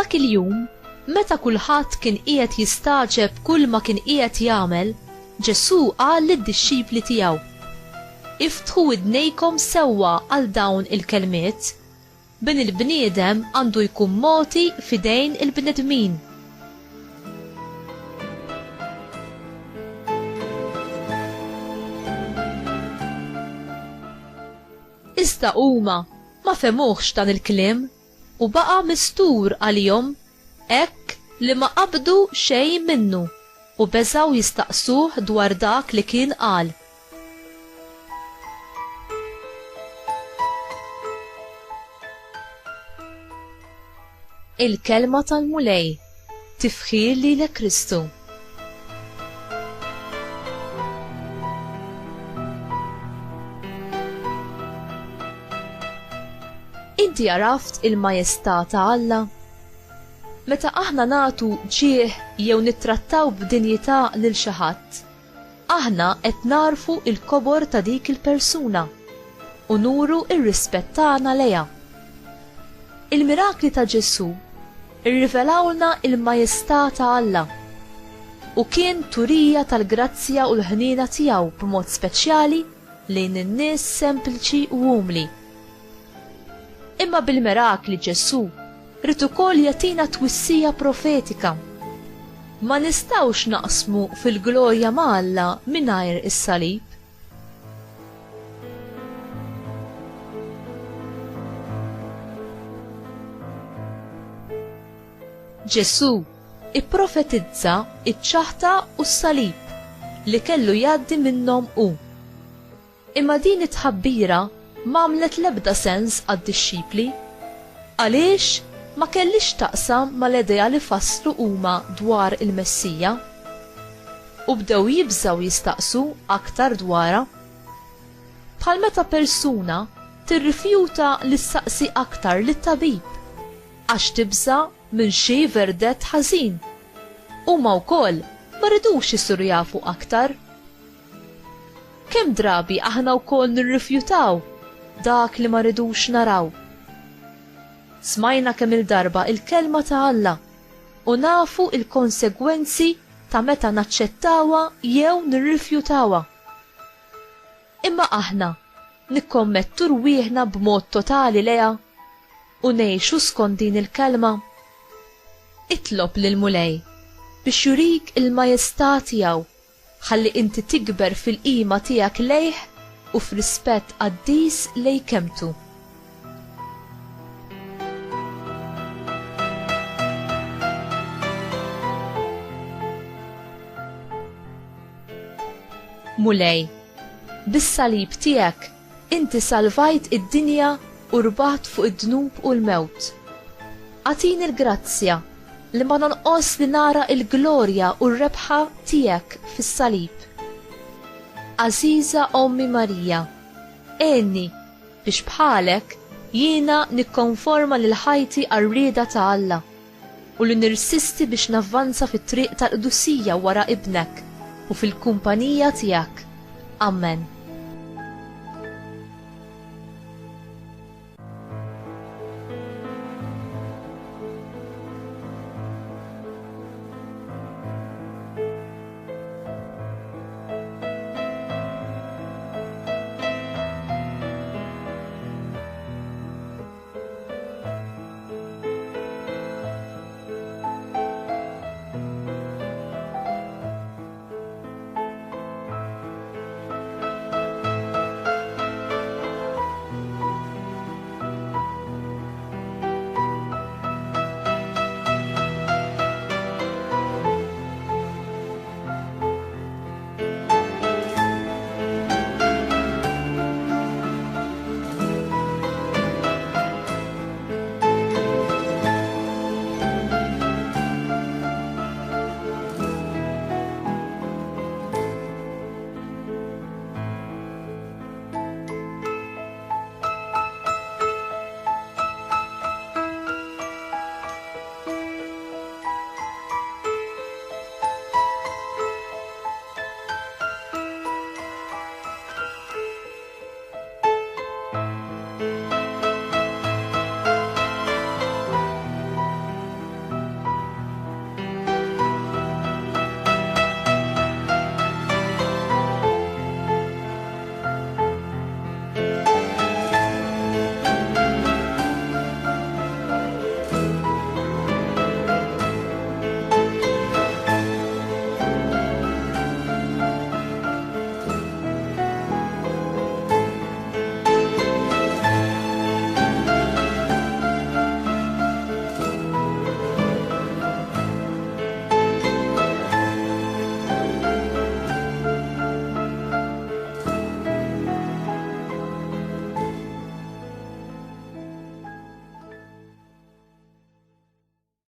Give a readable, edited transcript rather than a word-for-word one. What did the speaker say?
Dak il-jum, meta kulħadd kien qiegħed jistaġeb kull ma kien qiegħed jagħmel, Ġesu qal lid-dixxipli tiegħu: Iftħu widnejkom sewwa għal dawn il-kelmiet, bin il-bniedem għandu jkun mogħti f'idejn il-bnedmin. Iżda huma ma femuhx dan il-kliem u baqa' mistur għalihom hekk li ma qabdu xejn minnu u beżgħu jistaqsuh dwar dak li kien qal. Il-kelma tal-mulej tifħir lilek Kristu. Inti għaraft il-majestat ta' Alla? Meta aħna nagħtu ġieħ jew nittrattaw b'dinjità lil xi ħadd, aħna qed narfu l-kobor ta' dik il-persuna u nuru r-rispett tagħna lejha. Il-mirakli ta' Ġesu irrivelawlna il-majestat ta' Alla u kien turija tal-grazzja u l-ħniena tiegħu b'mod speċjali lejn in-nies sempliċi u umli. Imma bil-mirakli Ġesu rid ukoll jagħtina twissija profetika. Ma nistgħux naqsmu fil-glorja ma' Alla mingħajr is-salib. Ġesu ipprofetizza iċ-ċaħta u s-salib li kellu jgħaddi minnhom hu. Imma din it-tħabbira m'għamlet l-ebda sens għad-dixxipli għaliex ma kellix taqsam mal-idea li fasslu huma dwar il-Messija u bdew jibżgħu jistaqsu aktar dwarha. Bħal meta persuna tirrifjuta li ssaqsi aktar lit-tabib għax tibża minn xi verdett ħażin. Huma wkoll ma rridux isiru jafu aktar. Kemm drabi aħna wkoll nirrifjutaw dak li ma rridux naraw. Smajna kemm il-darba il-kelma ta' Alla u nafu il-konsegwenzi ta' meta naċċettawha jew nirrifjutawha. Imma aħna nikkommettu rwieħna b'mod totali leha u ngħixu skont din il-kelma. Itlob lil-mulej biex jurik il-majestaa tiegħu ħalli inti tikber fil-qima tiegħek lejh u f'rispett qaddis lejn kemmtu. Mulej, bis-salib tiegħek inti salvajt id-dinja u rbaħt fuq id-dnub u l-mewt. Għatini l-grazzja li ma nonqos li nara il-glorja u r-rebħa tiegħek fis-salib. Aziza Ommi Marija, għenni biex bħalek jiena nikkonforma lil ħajti għar-rieda ta' Alla u li nirsisti biex navvanza fit-triq tal-qdussija wara ibnek u fil-kumpanija tiegħek. Amen.